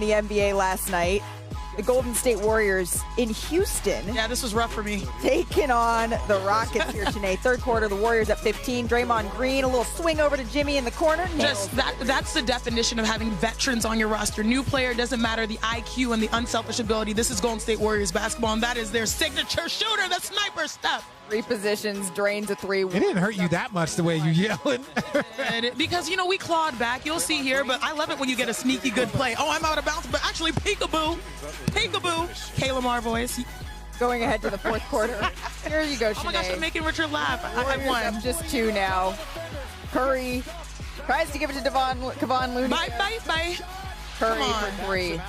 the NBA last night. The Golden State Warriors in Houston. Yeah, this was rough for me. Taking on the Rockets here tonight. Third quarter, the Warriors up 15. Draymond Green, a little swing over to Jimmy in the corner. Just that's the definition of having veterans on your roster. New player, doesn't matter the IQ and the unselfish ability. This is Golden State Warriors basketball, and that is their signature shooter, the sniper step. Repositions, drains a three. It didn't hurt you that much the way you yelling. Because, we clawed back. You'll see here, but I love it when you get a sneaky good play. Oh, I'm out of bounds, but actually peekaboo. Peekaboo. Kayla Mar voice. Going ahead to the fourth quarter. Here you go, Sinead. Oh my gosh, I'm making Richard laugh. I won. Up just 2 now. Curry tries to give it to Kevon Looney. Bye. Curry for 3.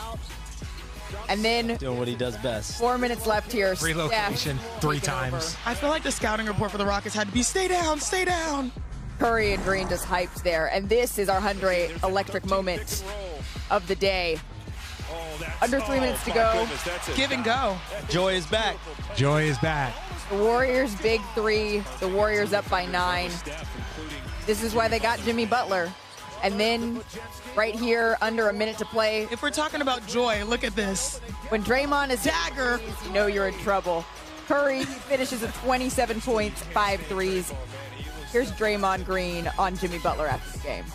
And then doing what he does best. 4 minutes left here. Relocation 3 times. I feel like the scouting report for the Rockets had to be stay down. Curry and Green just hyped there. And this is our 100 electric moment of the day. Under 3 minutes to go. Give and go. Joy is back. Joy is back. The Warriors big 3. The Warriors up by 9. This is why they got Jimmy Butler. And then right here, under a minute to play. If we're talking about joy, look at this. When Draymond is dagger, you know you're in trouble. Curry finishes with 27 points, 5 threes. Here's Draymond Green on Jimmy Butler after the game.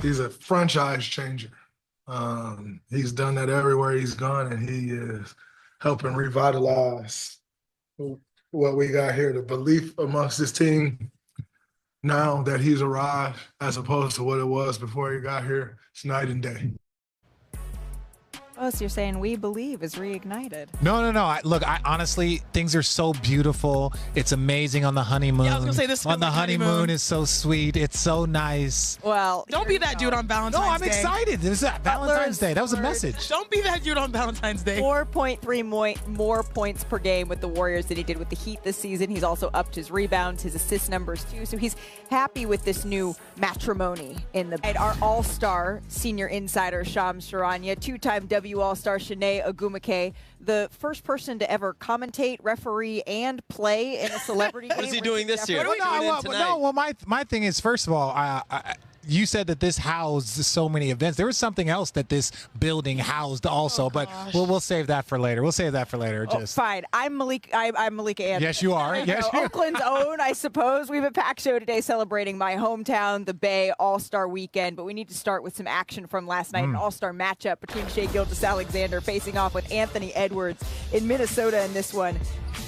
He's a franchise changer. He's done that everywhere he's gone, and he is helping revitalize what we got here. The belief amongst this team now that he's arrived, as opposed to what it was before he got here, it's night and day. Oh, so you're saying we believe is reignited? No. Look, I honestly, things are so beautiful. It's amazing on the honeymoon. Yeah, I was gonna say this on the honeymoon is so sweet. It's so nice. Well, don't be that dude on Valentine's Day. No, I'm excited. This is Valentine's Day. That was a message. Don't be that dude on Valentine's Day. 4.3 more points per game with the Warriors than he did with the Heat this season. He's also upped his rebounds, his assist numbers too. So he's happy with this new matrimony in the. Our all-star senior insider Shams Charania, 2-time All-Star Shanae Ogumake, the first person to ever commentate, referee, and play in a celebrity game. What is he doing this year? My thing is, first of all, you said that this housed so many events. There was something else that this building housed also, but we'll save that for later. Fine. I'm Malika Anderson. Yes, you are. Yes, you are. Oakland's own, I suppose. We have a packed show today celebrating my hometown, the Bay All-Star Weekend, but we need to start with some action from last night, an All-Star matchup between Shai Gilgeous-Alexander facing off with Anthony Edwards in Minnesota in this one.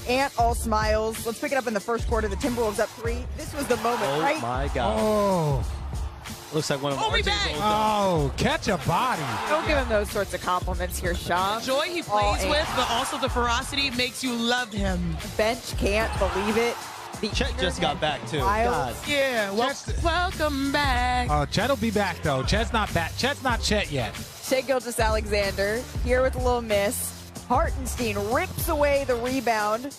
Ant all smiles. Let's pick it up in the first quarter. The Timberwolves up 3. This was the moment, right? Oh, my God. Oh. Looks like one of RJ's old. Oh, catch a body. Don't give him those sorts of compliments here, Sean. Joy he plays with, but also the ferocity makes you love him. Bench can't believe it. Chet just got back, too. God. Yeah, welcome back. Oh, Chet will be back, though. Chet's not back. Chet's not Chet yet. Shai Gilgeous-Alexander here with a little miss. Hartenstein rips away the rebound.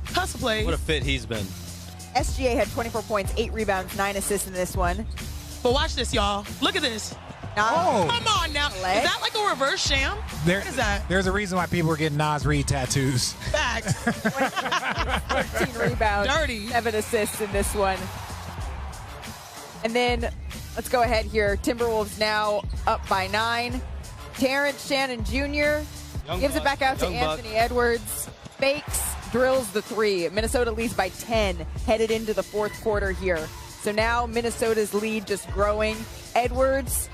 Hustle play. What a fit he's been. SGA had 24 points, 8 rebounds, 9 assists in this one. But watch this, y'all. Look at this. Oh. Come on now. Is that like a reverse sham? What is that? There's a reason why people were getting Nas Reed tattoos. Facts. 14 rebounds, Dirty. 7 assists in this one. And then let's go ahead here. Timberwolves now up by 9. Terrence Shannon Jr. gives it back out to Anthony Edwards. Fakes, drills the 3. Minnesota leads by 10 headed into the fourth quarter here. So now Minnesota's lead just growing. Edwards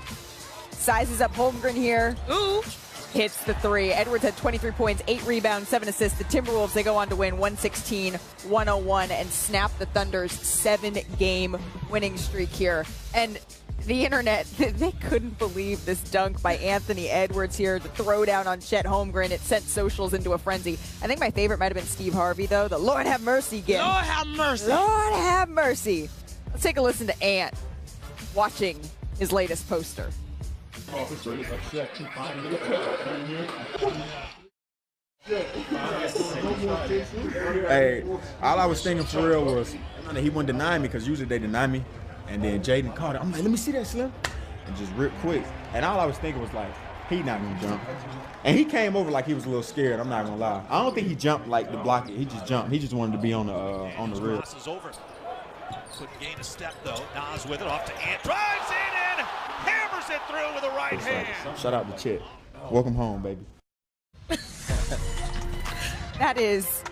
sizes up Holmgren here. Ooh. Hits the 3. Edwards had 23 points, 8 rebounds, 7 assists. The Timberwolves, they go on to win 116-101 and snap the Thunder's 7-game winning streak here. And the internet, they couldn't believe this dunk by Anthony Edwards here. The throwdown on Chet Holmgren, it sent socials into a frenzy. I think my favorite might have been Steve Harvey, though. The Lord have mercy gift. Lord have mercy. Lord have mercy. Let's take a listen to Ant watching his latest poster. Hey, all I was thinking for real was he wouldn't deny me because usually they deny me. And then Jaden caught it. I'm like, let me see that, Slim. And just rip quick. And all I was thinking was like, he not gonna jump. And he came over like he was a little scared, I'm not gonna lie. I don't think he jumped like to block it. He just jumped. He just wanted to be on the rib. Couldn't gain a step though. Nas with it off to Ant. Drives in and hammers it through with the right hand. Shout out to Chet. Welcome home, baby. That is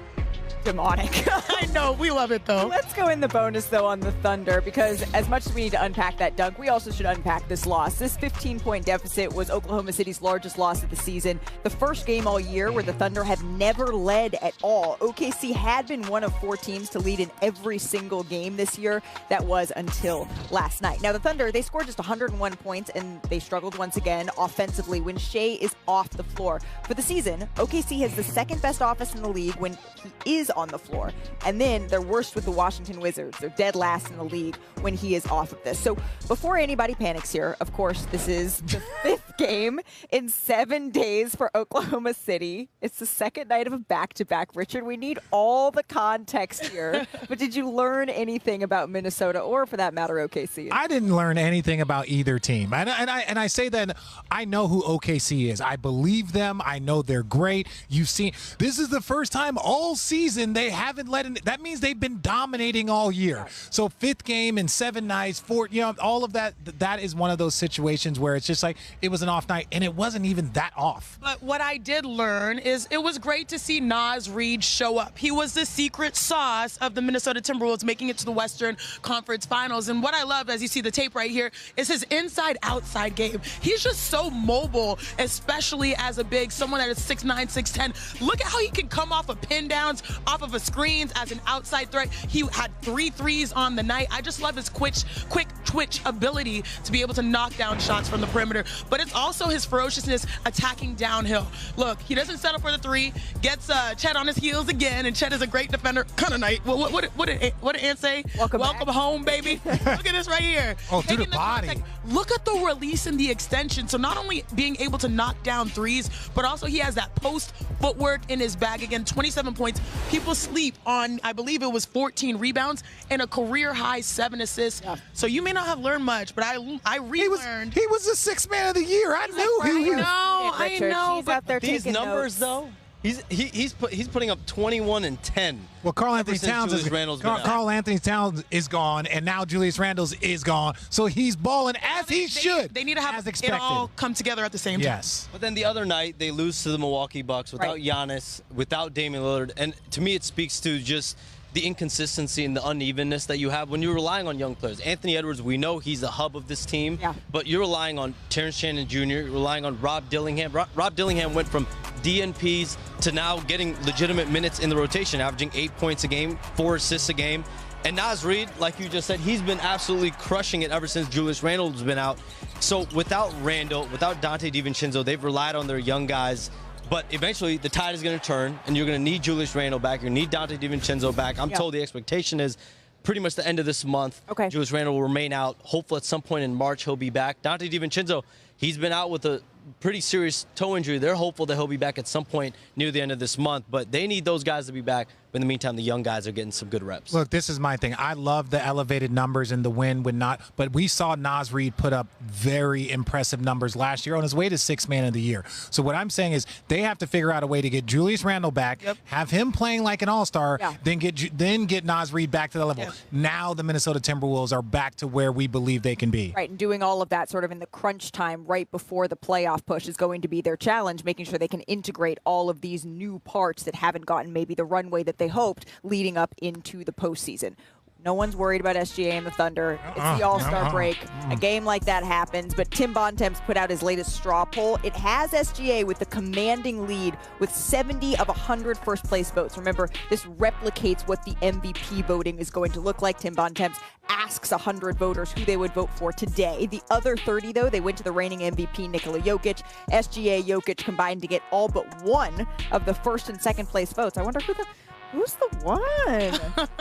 demonic. I know, we love it though. Let's go in the bonus though on the Thunder, because as much as we need to unpack that dunk, we also should unpack this loss. This 15-point deficit was Oklahoma City's largest loss of the season. The first game all year where the Thunder have never led at all. OKC had been one of 4 teams to lead in every single game this year. That was until last night. Now the Thunder, they scored just 101 points and they struggled once again offensively when Shea is off the floor. For the season, OKC has the second best offense in the league when he is on the floor. And then they're worst with the Washington Wizards. They're dead last in the league when he is off of this. So before anybody panics here, of course, this is the 5th game in 7 days for Oklahoma City. It's the second night of a back-to-back. Richard, we need all the context here. But did you learn anything about Minnesota or, for that matter, OKC? I didn't learn anything about either team. And I say that I know who OKC is. I believe them. I know they're great. You've seen – this is the first time all season they haven't let in – that means they've been dominating all year. So 5th game in 7 nights, 4 – all of that, that is one of those situations where it's just like it was an off night, and it wasn't even that off. But what I did learn is it was great to see Naz Reid show up. He was the secret sauce of the Minnesota Timberwolves making it to the Western Conference Finals. And what I love, as you see the tape right here, is his inside-outside game. He's just so mobile, especially as a big, someone that is 6'9", 6'10". Look at how he can come off of pin downs, off of a screens as an outside threat. He had 3 threes on the night. I just love his quick twitch ability to be able to knock down shots from the perimeter. But it's also his ferociousness attacking downhill. Look, he doesn't settle for the 3, gets Chet on his heels again, and Chet is a great defender. Kind of night. What did Ant say? Welcome home, baby. Look at this right here. Oh, through the body. Contact. Look at the release and the extension. So not only being able to knock down 3s, but also he has that post footwork in his bag. Again, 27 points. People sleep on, I believe it was 14 rebounds and a career high 7 assists. Yeah. So you may not have learned much, but I relearned. He was the 6th man of the year. I knew he was. I know. But these numbers, though, he's putting up 21 and 10. Well, Carl Anthony Towns is gone, and now Julius Randle is gone. So he's balling as he should. They need to have it all come together at the same time. Yes. But then the other night, they lose to the Milwaukee Bucks without Giannis, without Damian Lillard. And to me, it speaks to just the inconsistency and the unevenness that you have when you're relying on young players. Anthony Edwards, we know he's the hub of this team, but you're relying on Terrence Shannon Jr., you're relying on Rob Dillingham. Rob Dillingham went from DNPs to now getting legitimate minutes in the rotation, averaging 8 points a game, 4 assists a game. And Naz Reid, like you just said, he's been absolutely crushing it ever since Julius Randle's been out. So without Randle, without Dante DiVincenzo, they've relied on their young guys. But eventually, the tide is going to turn, and you're going to need Julius Randle back. You're going to need Dante DiVincenzo back. I'm told the expectation is pretty much the end of this month. Julius Randle will remain out. Hopefully, at some point in March, he'll be back. Dante DiVincenzo, he's been out with a pretty serious toe injury. They're hopeful that he'll be back at some point near the end of this month. But they need those guys to be back. But in the meantime, the young guys are getting some good reps. Look, this is my thing. I love the elevated numbers and the win would not. But we saw Naz Reid put up very impressive numbers last year on his way to 6th man of the year. So what I'm saying is they have to figure out a way to get Julius Randle back, have him playing like an all-star, then get Naz Reid back to the level. Now the Minnesota Timberwolves are back to where we believe they can be. Right, and doing all of that sort of in the crunch time right before the playoff push is going to be their challenge, making sure they can integrate all of these new parts that haven't gotten maybe the runway that they hoped leading up into the postseason. No one's worried about SGA and the Thunder. It's the All-Star break. A game like that happens, but Tim Bontemps put out his latest straw poll. It has SGA with the commanding lead with 70 of 100 first-place votes. Remember, this replicates what the MVP voting is going to look like. Tim Bontemps asks 100 voters who they would vote for today. The other 30, though, they went to the reigning MVP, Nikola Jokic. SGA, Jokic combined to get all but one of the first and second-place votes. I wonder who's the one?